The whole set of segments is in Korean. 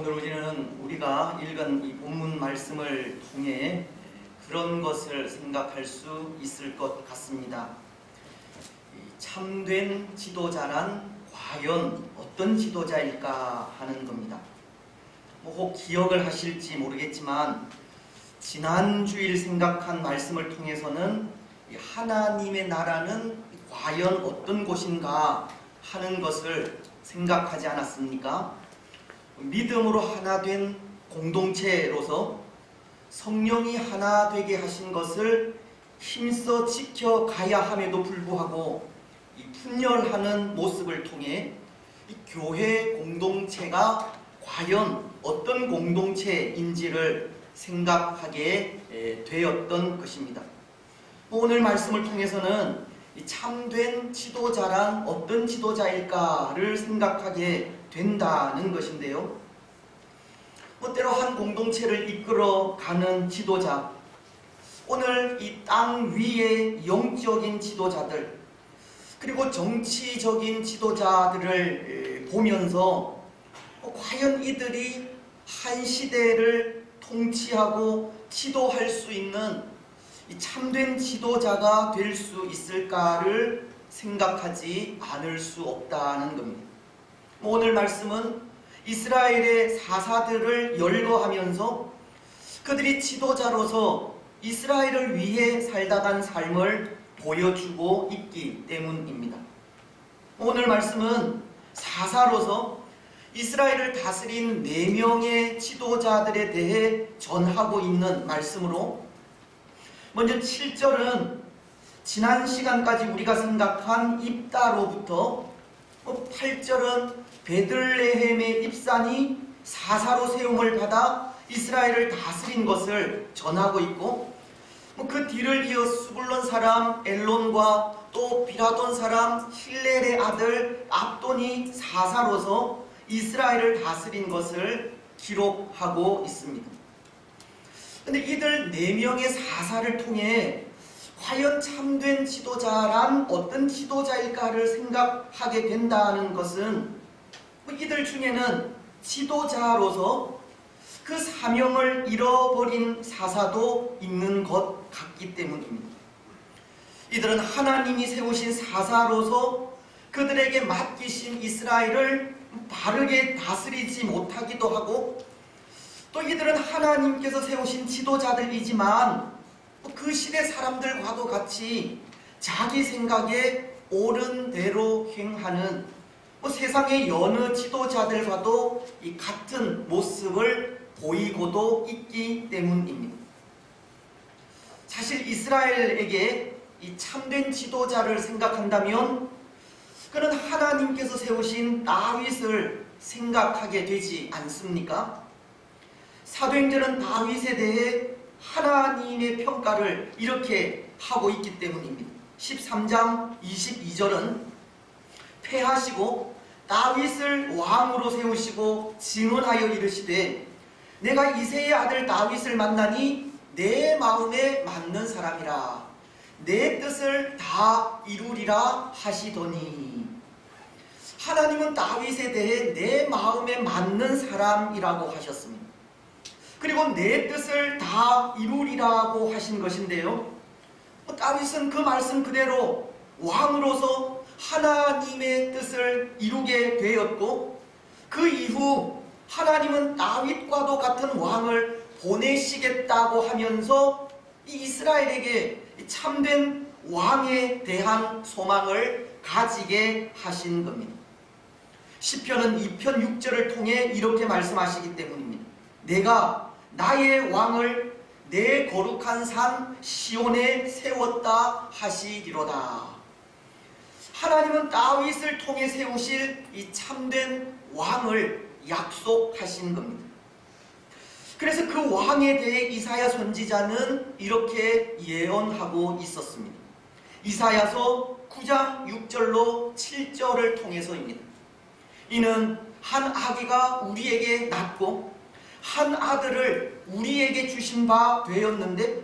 오늘 우리가 읽은 이 본문 말씀을 통해 그런 것을 생각할 수 있을 것 같습니다. 참된 지도자란 과연 어떤 지도자일까 하는 겁니다. 혹 기억을 하실지 모르겠지만 지난 주일 생각한 말씀을 통해서는 하나님의 나라는 과연 어떤 곳인가 하는 것을 생각하지 않았습니까? 믿음으로 하나 된 공동체로서 성령이 하나 되게 하신 것을 힘써 지켜가야 함에도 불구하고 이 분열하는 모습을 통해 이 교회 공동체가 과연 어떤 공동체인지를 생각하게 되었던 것입니다. 오늘 말씀을 통해서는 참된 지도자란 어떤 지도자일까를 생각하게 된다는 것인데요. 때로 한 공동체를 이끌어가는 지도자, 오늘 이 땅 위의 영적인 지도자들, 그리고 정치적인 지도자들을 보면서 과연 이들이 한 시대를 통치하고 지도할 수 있는 이 참된 지도자가 될 수 있을까를 생각하지 않을 수 없다는 겁니다. 오늘 말씀은 이스라엘의 사사들을 열거하면서 그들이 지도자로서 이스라엘을 위해 살다 간 삶을 보여주고 있기 때문입니다. 오늘 말씀은 사사로서 이스라엘을 다스린 4명의 지도자들에 대해 전하고 있는 말씀으로, 먼저 7절은 지난 시간까지 우리가 생각한 입다로부터 8절은 베들레헴의 입산이 사사로 세움을 받아 이스라엘을 다스린 것을 전하고 있고, 그 뒤를 이어 수불론 사람 엘론과 또 비라돈 사람 힐렐의 아들 압돈이 사사로서 이스라엘을 다스린 것을 기록하고 있습니다. 그런데 이들 4명의 사사를 통해 과연 참된 지도자란 어떤 지도자일까를 생각하게 된다는 것은 이들 중에는 지도자로서 그 사명을 잃어버린 사사도 있는 것 같기 때문입니다. 이들은 하나님이 세우신 사사로서 그들에게 맡기신 이스라엘을 바르게 다스리지 못하기도 하고, 또 이들은 하나님께서 세우신 지도자들이지만 그 시대 사람들과도 같이 자기 생각에 옳은 대로 행하는 세상의 여느 지도자들과도 이 같은 모습을 보이고도 있기 때문입니다. 사실 이스라엘에게 이 참된 지도자를 생각한다면 그는 하나님께서 세우신 다윗을 생각하게 되지 않습니까? 사도행전은 다윗에 대해 하나님의 평가를 이렇게 하고 있기 때문입니다. 13장 22절은 패하시고 다윗을 왕으로 세우시고 증언하여 이르시되 내가 이새의 아들 다윗을 만나니 내 마음에 맞는 사람이라 내 뜻을 다 이루리라 하시더니, 하나님은 다윗에 대해 내 마음에 맞는 사람이라고 하셨습니다. 그리고 내 뜻을 다 이루리라고 하신 것인데요, 다윗은 그 말씀 그대로 왕으로서 하나님의 뜻을 이루게 되었고, 그 이후 하나님은 다윗과도 같은 왕을 보내시겠다고 하면서 이 이스라엘에게 참된 왕에 대한 소망을 가지게 하신 겁니다. 시편은 2편 6절을 통해 이렇게 말씀하시기 때문입니다. 내가 나의 왕을 내 거룩한 산 시온에 세웠다 하시리로다. 하나님은 다윗을 통해 세우실 이 참된 왕을 약속하신 겁니다. 그래서 그 왕에 대해 이사야 선지자는 이렇게 예언하고 있었습니다. 이사야서 9장 6절로 7절을 통해서입니다. 이는 한 아기가 우리에게 낳고 한 아들을 우리에게 주신 바 되었는데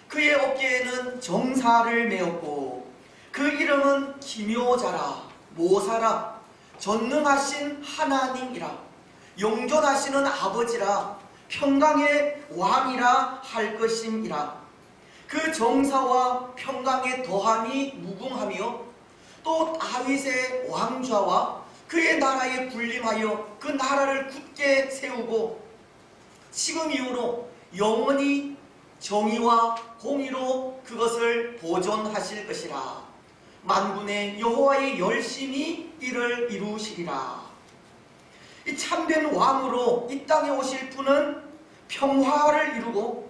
그의 어깨에는 정사를 메었고 그 이름은 기묘자라 모사라 전능하신 하나님이라 영존하시는 아버지라 평강의 왕이라 할 것임이라. 그 정사와 평강의 더함이 무궁하며 또 다윗의 왕좌와 그의 나라에 군림하여 그 나라를 굳게 세우고 지금 이후로 영원히 정의와 공의로 그것을 보존하실 것이라. 만군의 여호와의 열심히 이를 이루시리라. 이 참된 왕으로 이 땅에 오실 분은 평화를 이루고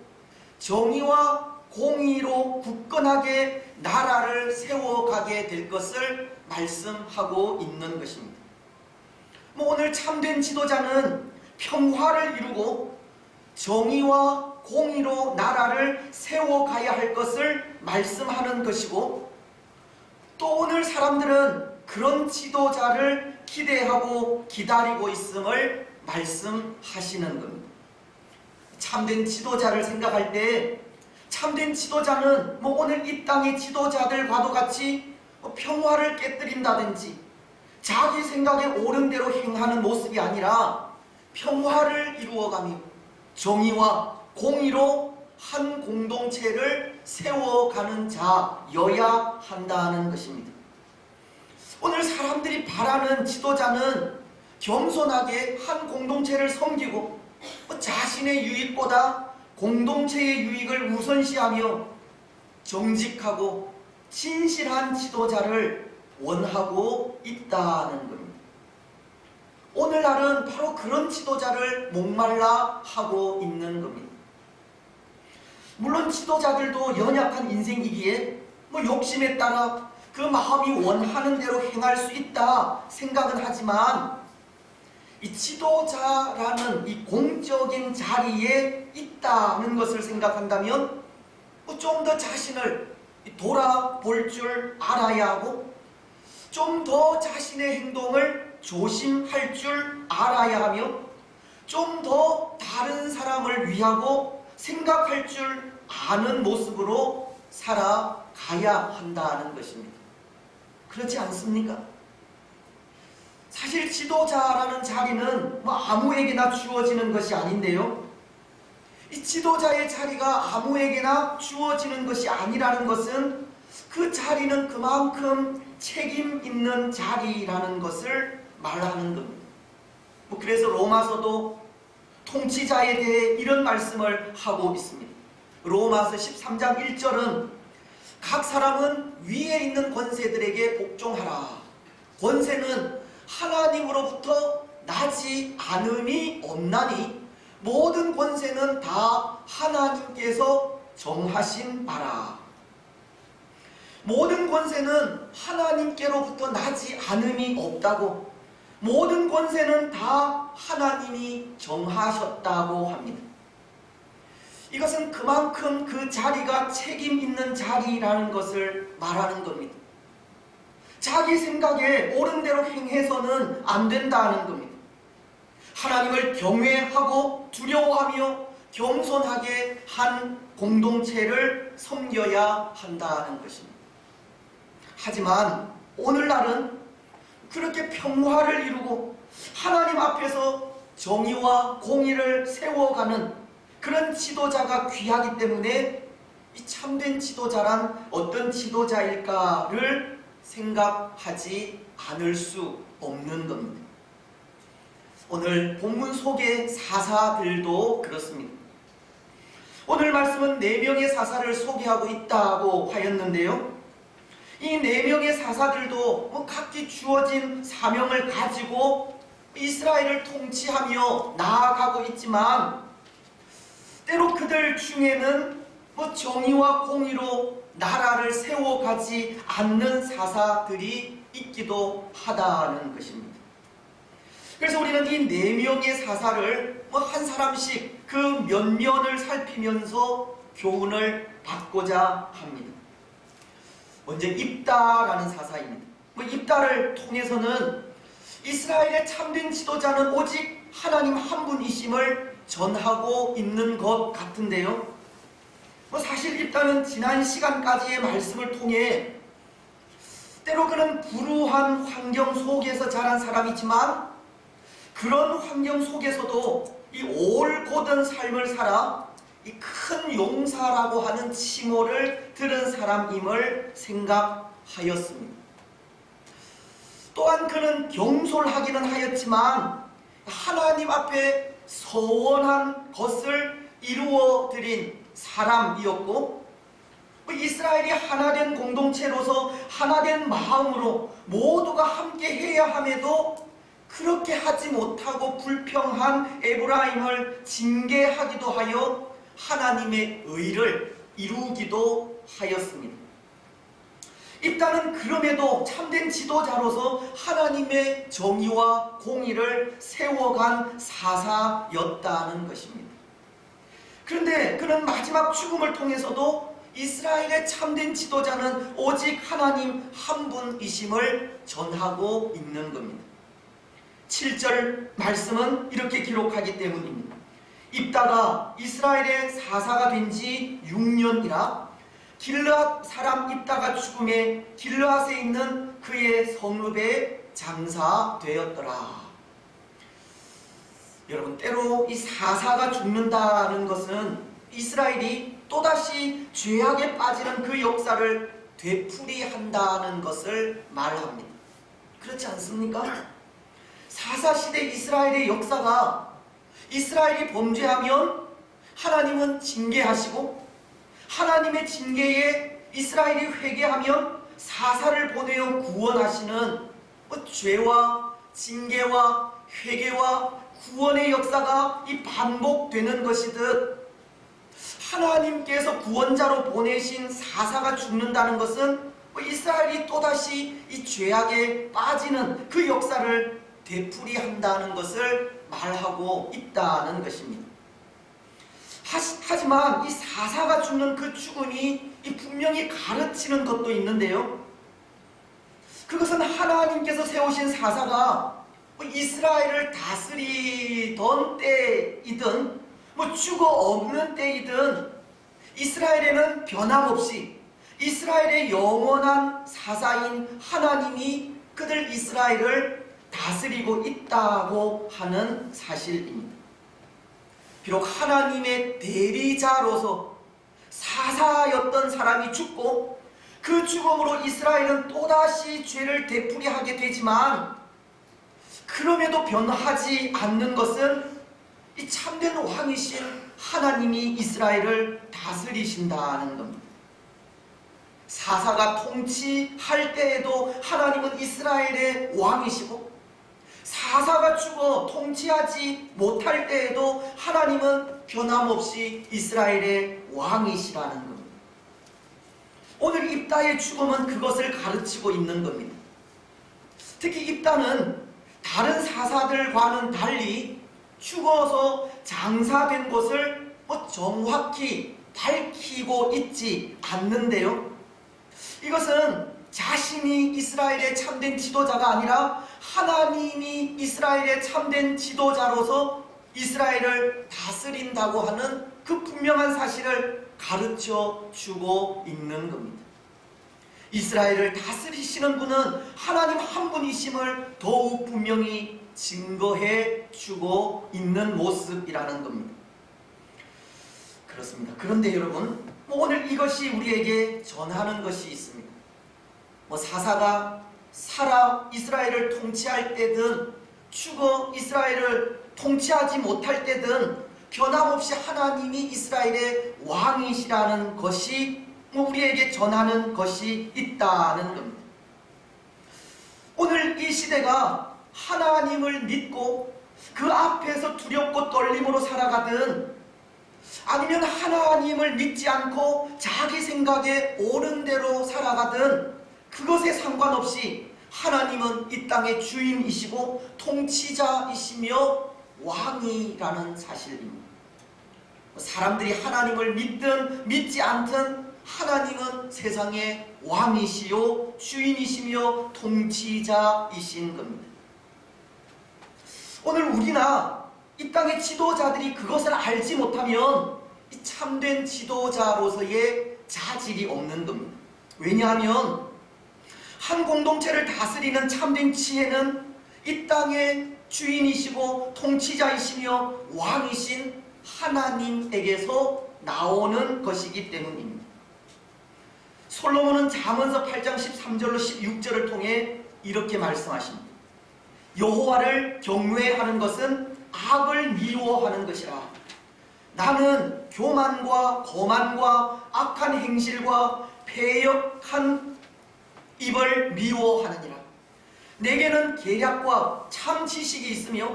정의와 공의로 굳건하게 나라를 세워가게 될 것을 말씀하고 있는 것입니다. 오늘 참된 지도자는 평화를 이루고 정의와 공의로 나라를 세워가야 할 것을 말씀하는 것이고, 또 오늘 사람들은 그런 지도자를 기대하고 기다리고 있음을 말씀하시는 겁니다. 참된 지도자를 생각할 때 참된 지도자는 오늘 이 땅의 지도자들과도 같이 평화를 깨뜨린다든지 자기 생각에 옳은 대로 행하는 모습이 아니라 평화를 이루어가며 정의와 공의로 한 공동체를 세워가는 자여야 한다는 것입니다. 오늘 사람들이 바라는 지도자는 겸손하게 한 공동체를 섬기고 자신의 유익보다 공동체의 유익을 우선시하며 정직하고 진실한 지도자를 원하고 있다는 겁니다. 오늘날은 바로 그런 지도자를 목말라 하고 있는 겁니다. 물론 지도자들도 연약한 인생이기에 욕심에 따라 그 마음이 원하는 대로 행할 수 있다 생각은 하지만, 이 지도자라는 이 공적인 자리에 있다는 것을 생각한다면 좀 더 자신을 돌아볼 줄 알아야 하고 좀 더 자신의 행동을 조심할 줄 알아야 하며 좀 더 다른 사람을 위하고 생각할 줄 아는 모습으로 살아가야 한다는 것입니다. 그렇지 않습니까? 사실 지도자라는 자리는 아무에게나 주어지는 것이 아닌데요, 이 지도자의 자리가 아무에게나 주어지는 것이 아니라는 것은 그 자리는 그만큼 책임 있는 자리라는 것을 말하는 겁니다. 그래서 로마서도 통치자에 대해 이런 말씀을 하고 있습니다. 로마서 13장 1절은 각 사람은 위에 있는 권세들에게 복종하라. 권세는 하나님으로부터 나지 않음이 없나니 모든 권세는 다 하나님께서 정하신 바라. 모든 권세는 하나님께로부터 나지 않음이 없다고, 모든 권세는 다 하나님이 정하셨다고 합니다. 이것은 그만큼 그 자리가 책임 있는 자리라는 것을 말하는 겁니다. 자기 생각에 옳은 대로 행해서는 안 된다는 겁니다. 하나님을 경외하고 두려워하며 겸손하게 한 공동체를 섬겨야 한다는 것입니다. 하지만 오늘날은 그렇게 평화를 이루고 하나님 앞에서 정의와 공의를 세워가는 그런 지도자가 귀하기 때문에 이 참된 지도자란 어떤 지도자일까를 생각하지 않을 수 없는 겁니다. 오늘 본문 속의 사사들도 그렇습니다. 오늘 말씀은 4명의 사사를 소개하고 있다고 하였는데요, 이 4명의 사사들도 각기 주어진 사명을 가지고 이스라엘을 통치하며 나아가고 있지만, 때로 그들 중에는 정의와 공의로 나라를 세워가지 않는 사사들이 있기도 하다는 것입니다. 그래서 우리는 이 4명의 사사를 한 사람씩 그 면면을 살피면서 교훈을 받고자 합니다. 먼저 입다라는 사사입니다. 입다를 통해서는 이스라엘의 참된 지도자는 오직 하나님 한 분이심을 전하고 있는 것 같은데요, 사실 입다는 지난 시간까지의 말씀을 통해 때로 그는 불우한 환경 속에서 자란 사람이지만 그런 환경 속에서도 이 올곧은 삶을 살아 이 큰 용사라고 하는 칭호를 들은 사람임을 생각하였습니다. 또한 그는 경솔하기는 하였지만 하나님 앞에 서원한 것을 이루어 드린 사람이었고, 이스라엘이 하나된 공동체로서 하나된 마음으로 모두가 함께 해야 함에도 그렇게 하지 못하고 불평한 에브라임을 징계하기도 하여 하나님의 의를 이루기도 하였습니다. 입다는 그럼에도 참된 지도자로서 하나님의 정의와 공의를 세워간 사사였다는 것입니다. 그런데 그는 마지막 죽음을 통해서도 이스라엘의 참된 지도자는 오직 하나님 한 분이심을 전하고 있는 겁니다. 7절 말씀은 이렇게 기록하기 때문입니다. 입다가 이스라엘의 사사가 된 지 6년이라 길르앗 사람 입다가 죽음에 길르앗에 있는 그의 성읍에 장사되었더라. 여러분, 때로 이 사사가 죽는다는 것은 이스라엘이 또다시 죄악에 빠지는 그 역사를 되풀이한다는 것을 말합니다. 그렇지 않습니까? 사사시대 이스라엘의 역사가 이스라엘이 범죄하면 하나님은 징계하시고, 하나님의 징계에 이스라엘이 회개하면 사사를 보내어 구원하시는 죄와 징계와 회개와 구원의 역사가 이 반복되는 것이듯, 하나님께서 구원자로 보내신 사사가 죽는다는 것은 이스라엘이 또다시 이 죄악에 빠지는 그 역사를 되풀이한다는 것을 말하고 있다는 것입니다. 하지만 이 사사가 죽는 그 죽음이 분명히 가르치는 것도 있는데요, 그것은 하나님께서 세우신 사사가 이스라엘을 다스리던 때이든 죽어 없는 때이든 이스라엘에는 변함없이 이스라엘의 영원한 사사인 하나님이 그들 이스라엘을 다스리고 있다고 하는 사실입니다. 비록 하나님의 대리자로서 사사였던 사람이 죽고 그 죽음으로 이스라엘은 또다시 죄를 되풀이하게 되지만, 그럼에도 변하지 않는 것은 이 참된 왕이신 하나님이 이스라엘을 다스리신다는 겁니다. 사사가 통치할 때에도 하나님은 이스라엘의 왕이시고, 사사가 죽어 통치하지 못할 때에도 하나님은 변함없이 이스라엘의 왕이시라는 겁니다. 오늘 입다의 죽음은 그것을 가르치고 있는 겁니다. 특히 입다는 다른 사사들과는 달리 죽어서 장사된 것을 정확히 밝히고 있지 않는데요, 이것은 자신이 이스라엘의 참된 지도자가 아니라 하나님이 이스라엘의 참된 지도자로서 이스라엘을 다스린다고 하는 그 분명한 사실을 가르쳐 주고 있는 겁니다. 이스라엘을 다스리시는 분은 하나님 한 분이심을 더욱 분명히 증거해 주고 있는 모습이라는 겁니다. 그렇습니다. 그런데 여러분, 오늘 이것이 우리에게 전하는 것이 있습니다. 사사가 살아 이스라엘을 통치할 때든 죽어 이스라엘을 통치하지 못할 때든 변함없이 하나님이 이스라엘의 왕이시라는 것이 우리에게 전하는 것이 있다는 겁니다. 오늘 이 시대가 하나님을 믿고 그 앞에서 두렵고 떨림으로 살아가든, 아니면 하나님을 믿지 않고 자기 생각에 옳은 대로 살아가든, 그것에 상관없이 하나님은 이 땅의 주인이시고 통치자이시며 왕이라는 사실입니다. 사람들이 하나님을 믿든 믿지 않든 하나님은 세상의 왕이시요 주인이시며 통치자이신 겁니다. 오늘 우리나 이 땅의 지도자들이 그것을 알지 못하면 이 참된 지도자로서의 자질이 없는 겁니다. 왜냐하면 한 공동체를 다스리는 참된 지혜는 이 땅의 주인이시고 통치자이시며 왕이신 하나님에게서 나오는 것이기 때문입니다. 솔로몬은 잠언서 8장 13절로 16절을 통해 이렇게 말씀하십니다. 여호와를 경외하는 것은 악을 미워하는 것이라. 나는 교만과 거만과 악한 행실과 패역한 입을 미워하느니라. 내게는 계략과 참 지식이 있으며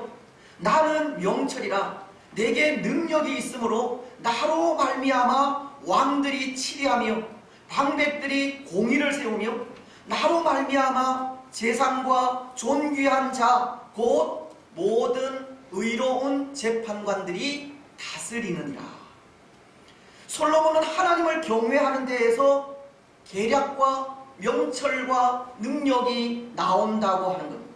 나는 명철이라. 내게 능력이 있으므로 나로 말미암아 왕들이 치리하며 방백들이 공의를 세우며 나로 말미암아 재상과 존귀한 자 곧 모든 의로운 재판관들이 다스리느니라. 솔로몬은 하나님을 경외하는 데에서 계략과 명철과 능력이 나온다고 하는 겁니다.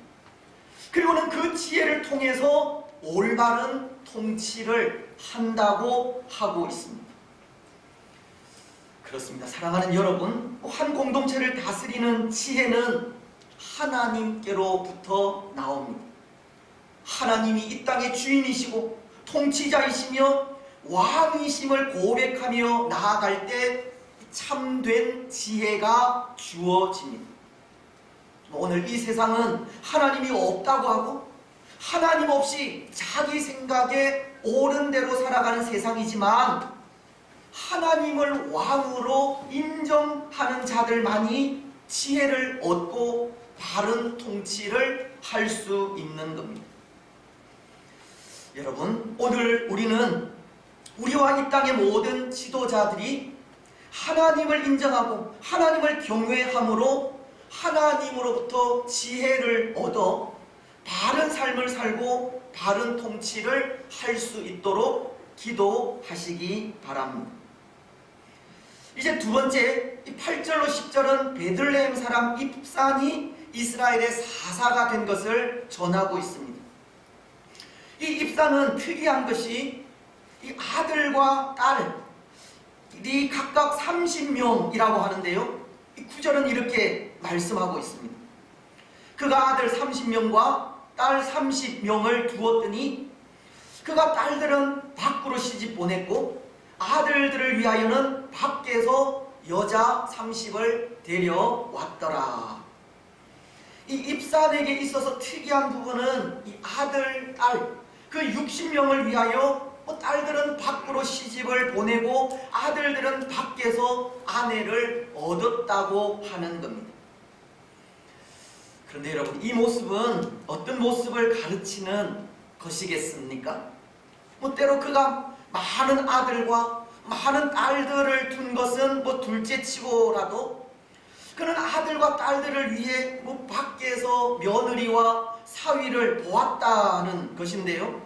그리고는 그 지혜를 통해서 올바른 통치를 한다고 하고 있습니다. 그렇습니다. 사랑하는 여러분, 한 공동체를 다스리는 지혜는 하나님께로부터 나옵니다. 하나님이 이 땅의 주인이시고 통치자이시며 왕이심을 고백하며 나아갈 때 참된 지혜가 주어집니다. 오늘 이 세상은 하나님이 없다고 하고 하나님 없이 자기 생각에 옳은 대로 살아가는 세상이지만 하나님을 왕으로 인정하는 자들만이 지혜를 얻고 바른 통치를 할 수 있는 겁니다. 여러분, 오늘 우리는 우리와 이 땅의 모든 지도자들이 하나님을 인정하고 하나님을 경외함으로 하나님으로부터 지혜를 얻어 바른 삶을 살고 바른 통치를 할 수 있도록 기도하시기 바랍니다. 이제 두 번째, 8절로 10절은 베들레헴 사람 입산이 이스라엘의 사사가 된 것을 전하고 있습니다. 이 입산은 특이한 것이 이 아들과 딸이 각각 30명이라고 하는데요. 이 구절은 이렇게 말씀하고 있습니다. 그가 아들 30명과 딸 30명을 두었더니 그가 딸들은 밖으로 시집 보냈고 아들들을 위하여는 밖에서 여자 30을 데려왔더라. 이 입산에게 있어서 특이한 부분은 이 아들, 딸, 그 60명을 위하여 딸들은 밖으로 시집을 보내고 아들들은 밖에서 아내를 얻었다고 하는 겁니다. 그런데 여러분, 이 모습은 어떤 모습을 가르치는 것이겠습니까? 때로 그가 많은 아들과 많은 딸들을 둔 것은 둘째치고라도 그는 아들과 딸들을 위해 밖에서 며느리와 사위를 보았다는 것인데요.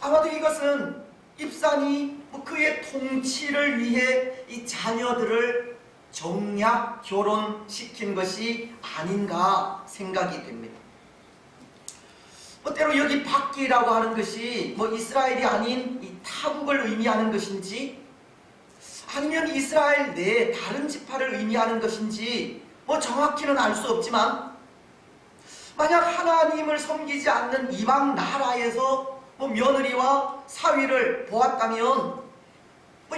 아마도 이것은 입산이 그의 통치를 위해 이 자녀들을 정략 결혼시킨 것이 아닌가 생각이 됩니다. 때로 여기 밖이라고 하는 것이 이스라엘이 아닌 이 타국을 의미하는 것인지 아니면 이스라엘 내 다른 지파를 의미하는 것인지 정확히는 알 수 없지만 만약 하나님을 섬기지 않는 이방 나라에서 며느리와 사위를 보았다면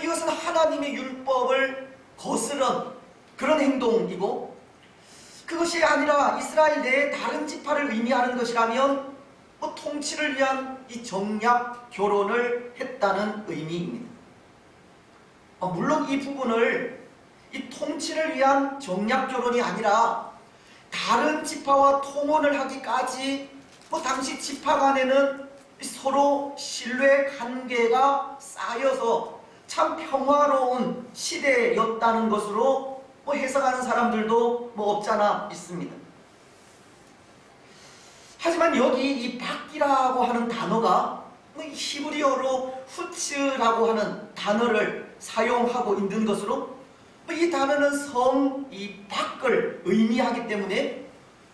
이것은 하나님의 율법을 거스른 그런 행동이고 그것이 아니라 이스라엘 내 다른 지파를 의미하는 것이라면 통치를 위한 이 정략 결혼을 했다는 의미입니다. 물론 이 부분을 이 통치를 위한 정략 결혼이 아니라 다른 지파와 통혼을 하기까지 당시 지파 간에는 서로 신뢰 관계가 쌓여서 참 평화로운 시대였다는 것으로 해석하는 사람들도 없잖아 있습니다. 하지만 여기 이 밖이라고 하는 단어가 히브리어로 후츠라고 하는 단어를 사용하고 있는 것으로 이 단어는 이 밖을 의미하기 때문에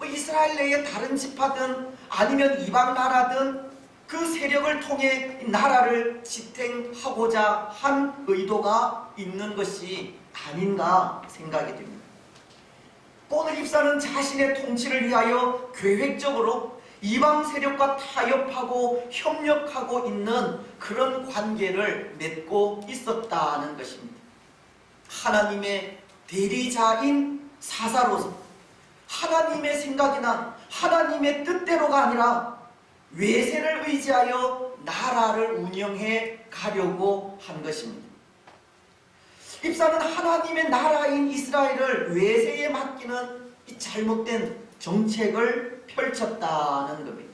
이스라엘 내의 다른 지파든 아니면 이방 나라든 그 세력을 통해 나라를 지탱하고자 한 의도가 있는 것이 아닌가 생각이 됩니다. 오늘 입사는 자신의 통치를 위하여 계획적으로 이방 세력과 타협하고 협력하고 있는 그런 관계를 맺고 있었다는 것입니다. 하나님의 대리자인 사사로서 하나님의 생각이나 하나님의 뜻대로가 아니라 외세를 의지하여 나라를 운영해 가려고 한 것입니다. 입사는 하나님의 나라인 이스라엘을 외세에 맡기는 이 잘못된 정책을 펼쳤다는 겁니다.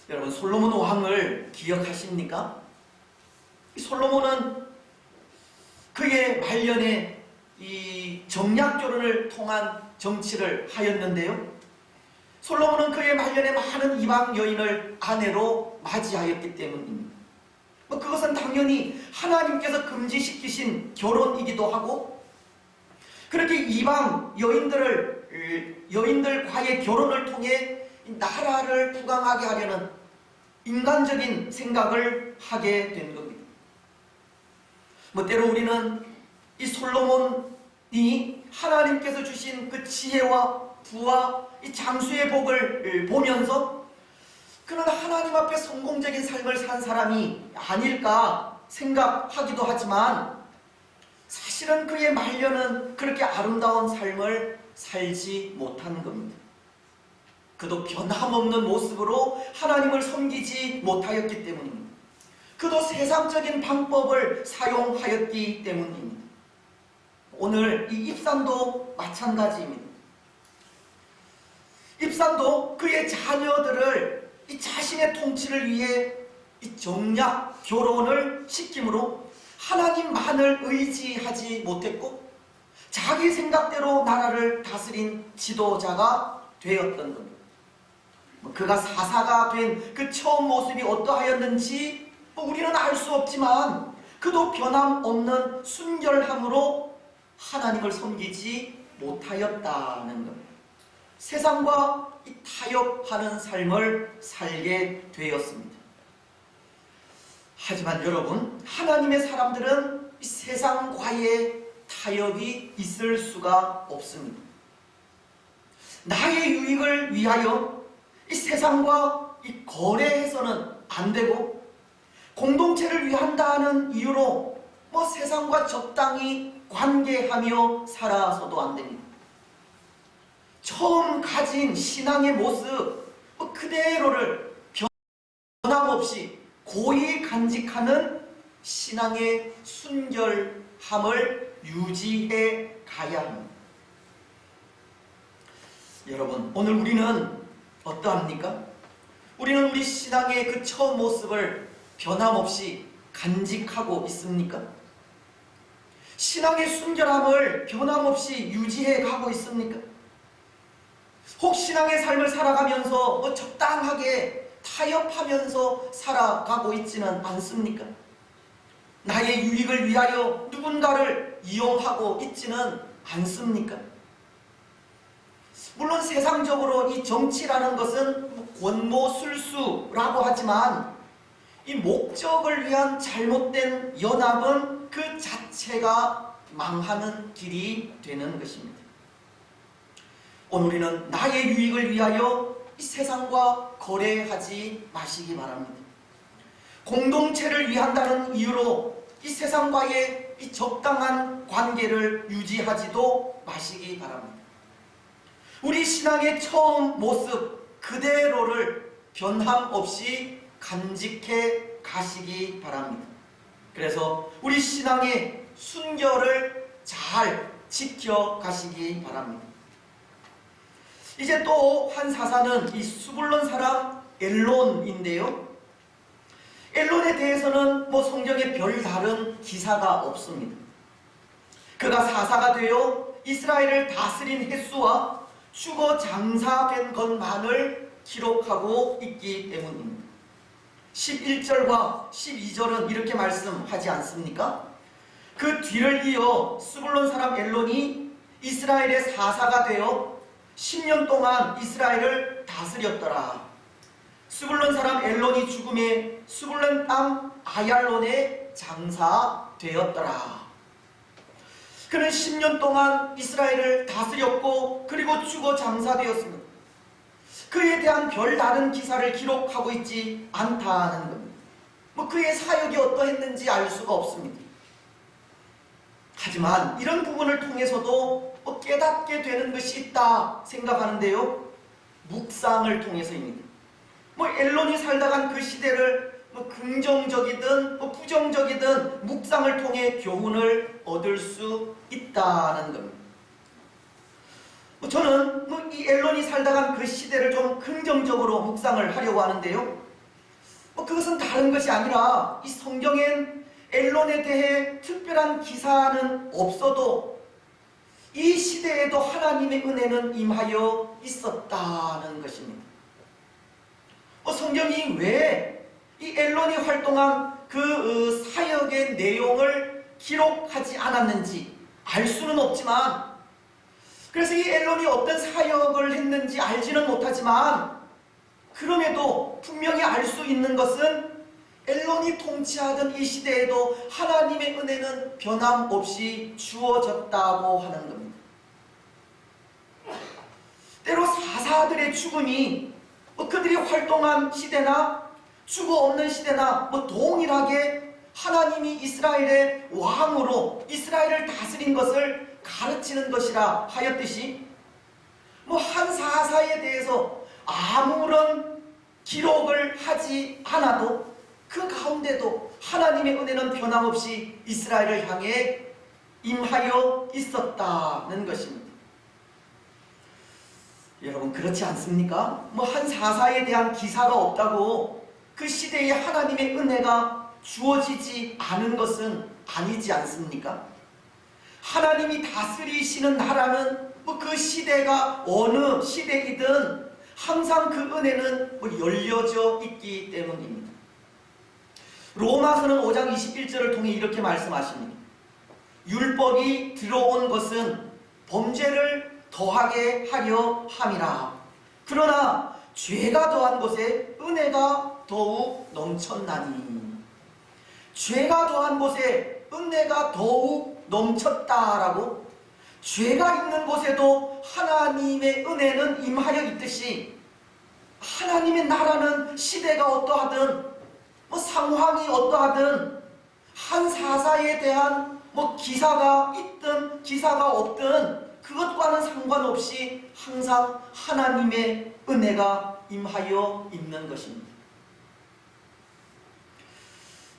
여러분, 솔로몬 왕을 기억하십니까? 솔로몬은 그의 말년에 이 정략결혼을 통한 정치를 하였는데요, 솔로몬은 그의 말년에 많은 이방 여인을 아내로 맞이하였기 때문입니다. 그것은 당연히 하나님께서 금지시키신 결혼이기도 하고, 그렇게 이방 여인들과의 결혼을 통해 나라를 부강하게 하려는 인간적인 생각을 하게 된 겁니다. 때로 우리는 이 솔로몬이 하나님께서 주신 그 지혜와 부와 이 장수의 복을 보면서 그는 하나님 앞에 성공적인 삶을 산 사람이 아닐까 생각하기도 하지만, 사실은 그의 말년은 그렇게 아름다운 삶을 살지 못한 겁니다. 그도 변함없는 모습으로 하나님을 섬기지 못하였기 때문입니다. 그도 세상적인 방법을 사용하였기 때문입니다. 오늘 이 입산도 마찬가지입니다. 입산도 그의 자녀들을 이 자신의 통치를 위해 이 정략 결혼을 시킴으로 하나님만을 의지하지 못했고 자기 생각대로 나라를 다스린 지도자가 되었던 겁니다. 그가 사사가 된 그 처음 모습이 어떠하였는지 우리는 알 수 없지만, 그도 변함없는 순결함으로 하나님을 섬기지 못하였다는 겁니다. 세상과 타협하는 삶을 살게 되었습니다. 하지만 여러분, 하나님의 사람들은 이 세상과의 타협이 있을 수가 없습니다. 나의 유익을 위하여 이 세상과 이 거래해서는 안 되고, 공동체를 위한다는 이유로 세상과 적당히 관계하며 살아서도 안 됩니다. 처음 가진 신앙의 모습 그대로를 변함없이 고이 간직하는 신앙의 순결함을 유지해 가야 합니다. 여러분, 오늘 우리는 어떠합니까? 우리는 우리 신앙의 그 처음 모습을 변함없이 간직하고 있습니까? 신앙의 순결함을 변함없이 유지해 가고 있습니까? 혹 신앙의 삶을 살아가면서 적당하게 타협하면서 살아가고 있지는 않습니까? 나의 유익을 위하여 누군가를 이용하고 있지는 않습니까? 물론 세상적으로 이 정치라는 것은 권모술수라고 하지만, 이 목적을 위한 잘못된 연합은 그 자체가 망하는 길이 되는 것입니다. 오늘 우리는 나의 유익을 위하여 이 세상과 거래하지 마시기 바랍니다. 공동체를 위한다는 이유로 이 세상과의 이 적당한 관계를 유지하지도 마시기 바랍니다. 우리 신앙의 처음 모습 그대로를 변함없이 간직해 가시기 바랍니다. 그래서 우리 신앙의 순결을 잘 지켜 가시기 바랍니다. 이제 또 한 사사는 이 수불론 사람 엘론인데요, 엘론에 대해서는 성경에 별다른 기사가 없습니다. 그가 사사가 되어 이스라엘을 다스린 횟수와 주거 장사된 것만을 기록하고 있기 때문입니다. 11절과 12절은 이렇게 말씀하지 않습니까? 그 뒤를 이어 스불론 사람 엘론이 이스라엘의 사사가 되어 10년 동안 이스라엘을 다스렸더라. 스불론 사람 엘론이 죽음에 스불론 땅 아얄론에 장사되었더라. 그는 10년 동안 이스라엘을 다스렸고 그리고 주거 장사되었습니다. 그에 대한 별다른 기사를 기록하고 있지 않다는 겁니다. 그의 사역이 어떠했는지 알 수가 없습니다. 하지만 이런 부분을 통해서도 깨닫게 되는 것이 있다 생각하는데요. 묵상을 통해서입니다. 엘론이 살다간 그 시대를 긍정적이든 부정적이든 묵상을 통해 교훈을 얻을 수 있다는 겁니다. 저는 이 엘론이 살다간 그 시대를 좀 긍정적으로 묵상을 하려고 하는데요. 그것은 다른 것이 아니라 이 성경엔 엘론에 대해 특별한 기사는 없어도 이 시대에도 하나님의 은혜는 임하여 있었다는 것입니다. 성경이 왜 이 엘론이 활동한 그 사역의 내용을 기록하지 않았는지 알 수는 없지만, 그래서 이 엘론이 어떤 사역을 했는지 알지는 못하지만, 그럼에도 분명히 알 수 있는 것은 엘론이 통치하던 이 시대에도 하나님의 은혜는 변함없이 주어졌다고 하는 겁니다. 때로 사사들의 죽음이 그들이 활동한 시대나 죽어 없는 시대나 동일하게 하나님이 이스라엘의 왕으로 이스라엘을 다스린 것을 가르치는 것이라 하였듯이 한 사사에 대해서 아무런 기록을 하지 않아도 그 가운데도 하나님의 은혜는 변함없이 이스라엘을 향해 임하여 있었다는 것입니다. 여러분, 그렇지 않습니까? 한 사사에 대한 기사가 없다고 그 시대에 하나님의 은혜가 주어지지 않은 것은 아니지 않습니까? 하나님이 다스리시는 나라는 그 시대가 어느 시대이든 항상 그 은혜는 열려져 있기 때문입니다. 로마서는 5장 21절을 통해 이렇게 말씀하십니다. 율법이 들어온 것은 범죄를 더하게 하려 함이라. 그러나 죄가 더한 곳에 은혜가 더욱 넘쳤나니. 죄가 더한 곳에 은혜가 더욱 넘쳤다라고, 죄가 있는 곳에도 하나님의 은혜는 임하여 있듯이 하나님의 나라는 시대가 어떠하든 상황이 어떠하든 한 사사에 대한 기사가 있든 기사가 없든 그것과는 상관없이 항상 하나님의 은혜가 임하여 있는 것입니다.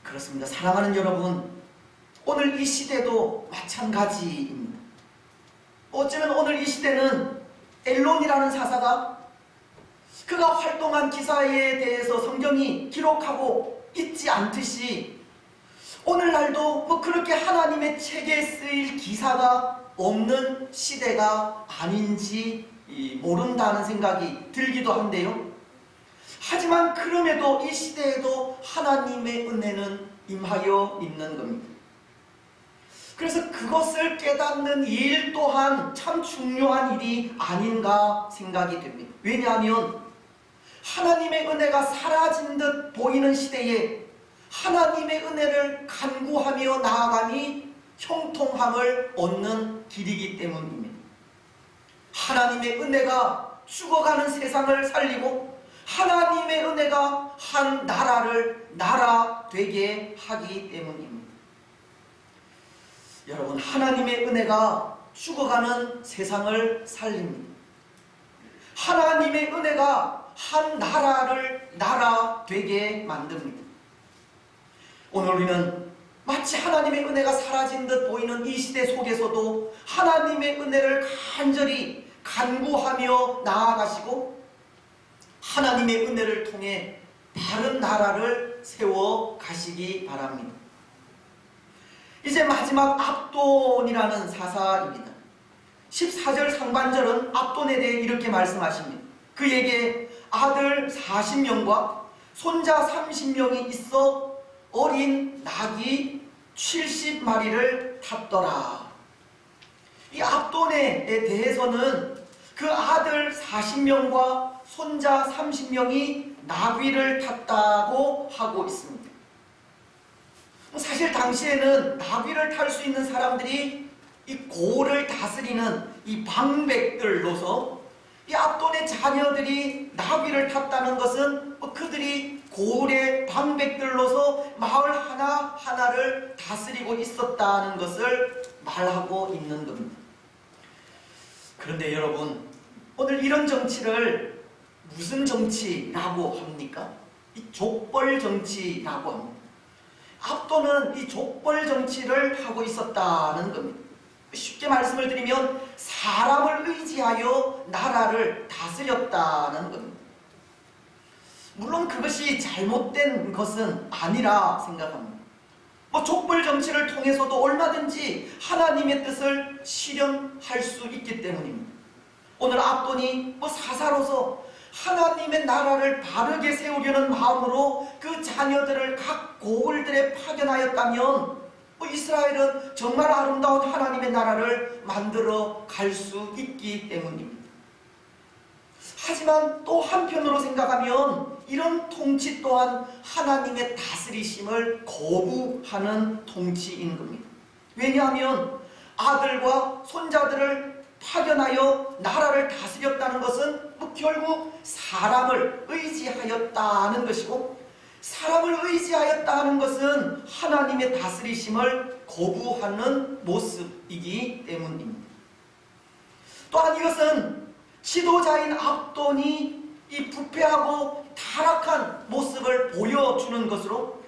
그렇습니다. 사랑하는 여러분, 오늘 이 시대도 마찬가지입니다. 어쩌면 오늘 이 시대는 엘론이라는 사사가 그가 활동한 기사에 대해서 성경이 기록하고 있지 않듯이 오늘날도 그렇게 하나님의 책에 쓰일 기사가 없는 시대가 아닌지 모른다는 생각이 들기도 한데요. 하지만 그럼에도 이 시대에도 하나님의 은혜는 임하여 있는 겁니다. 그래서 그것을 깨닫는 일 또한 참 중요한 일이 아닌가 생각이 됩니다. 왜냐하면 하나님의 은혜가 사라진 듯 보이는 시대에 하나님의 은혜를 간구하며 나아감이 형통함을 얻는 길이기 때문입니다. 하나님의 은혜가 죽어가는 세상을 살리고 하나님의 은혜가 한 나라를 나라 되게 하기 때문입니다. 여러분, 하나님의 은혜가 죽어가는 세상을 살립니다. 하나님의 은혜가 한 나라를 나라 되게 만듭니다. 오늘 우리는 마치 하나님의 은혜가 사라진 듯 보이는 이 시대 속에서도 하나님의 은혜를 간절히 간구하며 나아가시고 하나님의 은혜를 통해 바른 나라를 세워 가시기 바랍니다. 이제 마지막 압돈이라는 사사입니다. 14절 상반절은 압돈에 대해 이렇게 말씀하십니다. 그에게 아들 40명과 손자 30명이 있어 어린 낙이 70마리를 탔더라. 이 압돈에 대해서는 그 아들 40명과 손자 30명이 나귀를 탔다고 하고 있습니다. 사실 당시에는 나귀를 탈 수 있는 사람들이 이 고을을 다스리는 이 방백들로서 이 압돈의 자녀들이 나귀를 탔다는 것은 그들이 고을의 방백들로서 마을 하나하나를 다스리고 있었다는 것을 말하고 있는 겁니다. 그런데 여러분, 오늘 이런 정치를 무슨 정치라고 합니까? 이 족벌 정치라고 합니다. 압돈은 이 족벌 정치를 하고 있었다는 겁니다. 쉽게 말씀을 드리면 사람을 의지하여 나라를 다스렸다는 겁니다. 물론 그것이 잘못된 것은 아니라 생각합니다. 족벌 정치를 통해서도 얼마든지 하나님의 뜻을 실현할 수 있기 때문입니다. 오늘 압돈이 사사로서 하나님의 나라를 바르게 세우려는 마음으로 그 자녀들을 각 고을들에 파견하였다면 이스라엘은 정말 아름다운 하나님의 나라를 만들어 갈 수 있기 때문입니다. 하지만 또 한편으로 생각하면 이런 통치 또한 하나님의 다스리심을 거부하는 통치인 겁니다. 왜냐하면 아들과 손자들을 파견하여 나라를 다스렸다는 것은 결국 사람을 의지하였다는 것이고, 사람을 의지하였다는 것은 하나님의 다스리심을 거부하는 모습이기 때문입니다. 또한 이것은 지도자인 압돈이 이 부패하고 타락한 모습을 보여주는 것으로,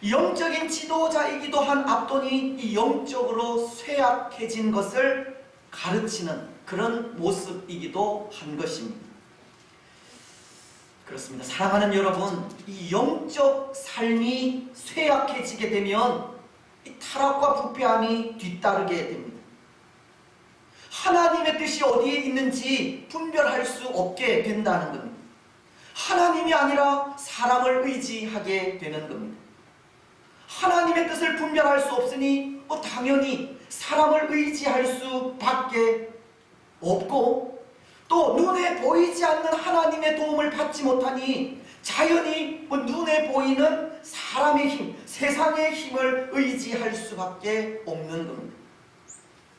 영적인 지도자이기도 한 압돈이 이 영적으로 쇠약해진 것을 가르치는 그런 모습이기도 한 것입니다. 그렇습니다. 사랑하는 여러분, 이 영적 삶이 쇠약해지게 되면 이 타락과 부패함이 뒤따르게 됩니다. 하나님의 뜻이 어디에 있는지 분별할 수 없게 된다는 겁니다. 하나님이 아니라 사람을 의지하게 되는 겁니다. 하나님의 뜻을 분별할 수 없으니 당연히 사람을 의지할 수밖에 없고, 또 눈에 보이지 않는 하나님의 도움을 받지 못하니 자연히 눈에 보이는 사람의 힘, 세상의 힘을 의지할 수밖에 없는 겁니다.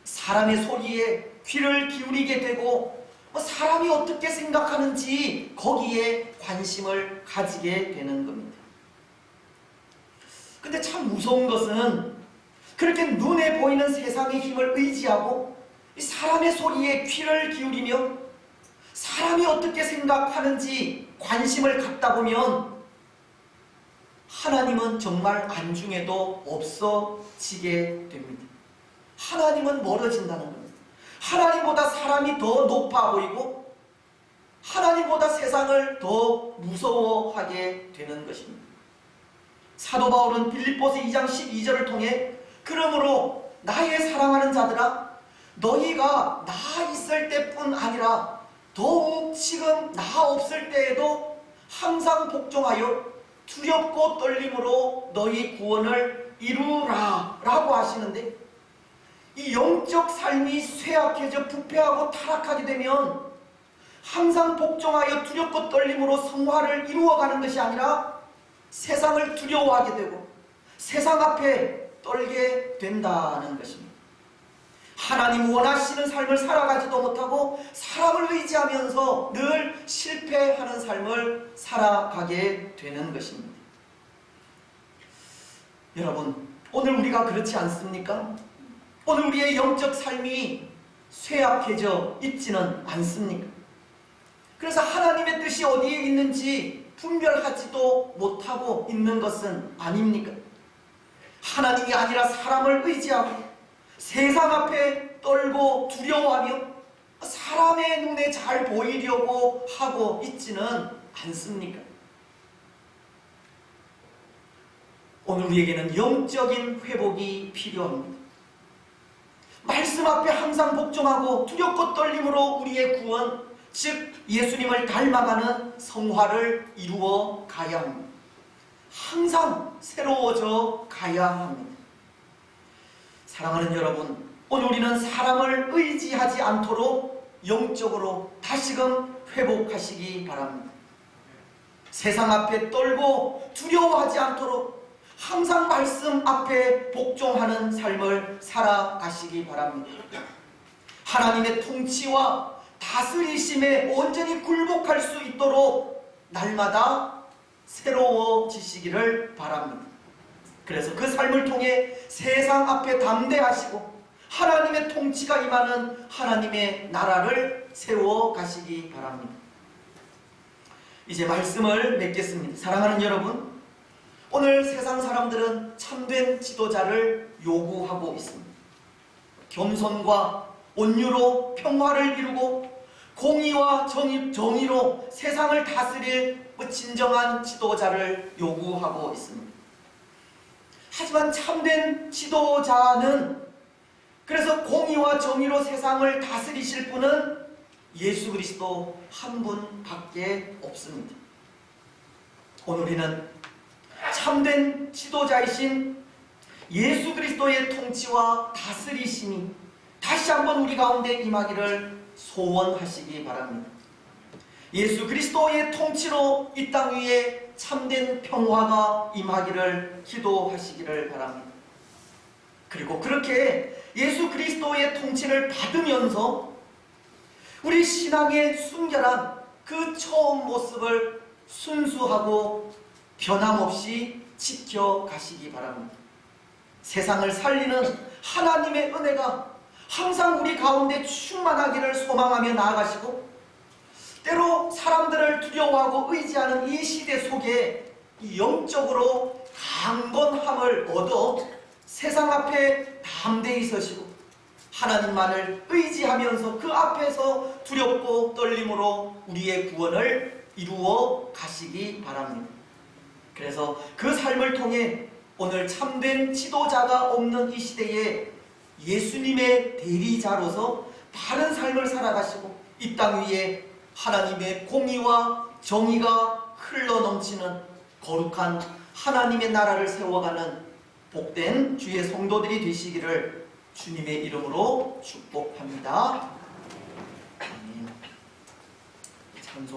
사람의 소리에 귀를 기울이게 되고 사람이 어떻게 생각하는지 거기에 관심을 가지게 되는 겁니다. 근데 참 무서운 것은 그렇게 눈에 보이는 세상의 힘을 의지하고 사람의 소리에 귀를 기울이며 사람이 어떻게 생각하는지 관심을 갖다 보면 하나님은 정말 안중에도 없어지게 됩니다. 하나님은 멀어진다는 겁니다. 하나님보다 사람이 더 높아 보이고 하나님보다 세상을 더 무서워하게 되는 것입니다. 사도 바울은 빌립보서 2장 12절을 통해 그러므로 나의 사랑하는 자들아, 너희가 나 있을 때뿐 아니라 더욱 지금 나 없을 때에도 항상 복종하여 두렵고 떨림으로 너희 구원을 이루라 라고 하시는데, 이 영적 삶이 쇠약해져 부패하고 타락하게 되면 항상 복종하여 두렵고 떨림으로 성화를 이루어가는 것이 아니라 세상을 두려워하게 되고 세상 앞에 떨게 된다는 것입니다. 하나님 원하시는 삶을 살아가지도 못하고 사람을 의지하면서 늘 실패하는 삶을 살아가게 되는 것입니다. 여러분, 오늘 우리가 그렇지 않습니까? 오늘 우리의 영적 삶이 쇠약해져 있지는 않습니까? 그래서 하나님의 뜻이 어디에 있는지 분별하지도 못하고 있는 것은 아닙니까? 하나님이 아니라 사람을 의지하고 세상 앞에 떨고 두려워하며 사람의 눈에 잘 보이려고 하고 있지는 않습니까? 오늘 우리에게는 영적인 회복이 필요합니다. 말씀 앞에 항상 복종하고 두렵고 떨림으로 우리의 구원, 즉 예수님을 닮아가는 성화를 이루어 가야 합니다. 항상 새로워져 가야 합니다. 사랑하는 여러분, 오늘 우리는 사람을 의지하지 않도록 영적으로 다시금 회복하시기 바랍니다. 세상 앞에 떨고 두려워하지 않도록, 항상 말씀 앞에 복종하는 삶을 살아가시기 바랍니다. 하나님의 통치와 다스리심에 온전히 굴복할 수 있도록 날마다 새로워지시기를 바랍니다. 그래서 그 삶을 통해 세상 앞에 담대하시고 하나님의 통치가 임하는 하나님의 나라를 세워가시기 바랍니다. 이제 말씀을 맺겠습니다. 사랑하는 여러분, 오늘 세상 사람들은 참된 지도자를 요구하고 있습니다. 겸손과 온유로 평화를 이루고 공의와 정의로 세상을 다스릴 진정한 지도자를 요구하고 있습니다. 하지만 참된 지도자는, 그래서 공의와 정의로 세상을 다스리실 분은 예수 그리스도 한 분밖에 없습니다. 오늘 우리는 참된 지도자이신 예수 그리스도의 통치와 다스리심이 다시 한번 우리 가운데 임하기를 소원하시기 바랍니다. 예수 그리스도의 통치로 이 땅 위에 참된 평화가 임하기를 기도하시기를 바랍니다. 그리고 그렇게 예수 그리스도의 통치를 받으면서 우리 신앙의 순결한 그 처음 모습을 순수하고 변함없이 지켜가시기 바랍니다. 세상을 살리는 하나님의 은혜가 항상 우리 가운데 충만하기를 소망하며 나아가시고, 때로 사람들을 두려워하고 의지하는 이 시대 속에 이 영적으로 강건함을 얻어 세상 앞에 담대히 서시고 하나님만을 의지하면서 그 앞에서 두렵고 떨림으로 우리의 구원을 이루어 가시기 바랍니다. 그래서 그 삶을 통해 오늘 참된 지도자가 없는 이 시대에 예수님의 대리자로서 바른 삶을 살아가시고 이 땅 위에 하나님의 공의와 정의가 흘러넘치는 거룩한 하나님의 나라를 세워가는 복된 주의 성도들이 되시기를 주님의 이름으로 축복합니다. 아멘. 찬송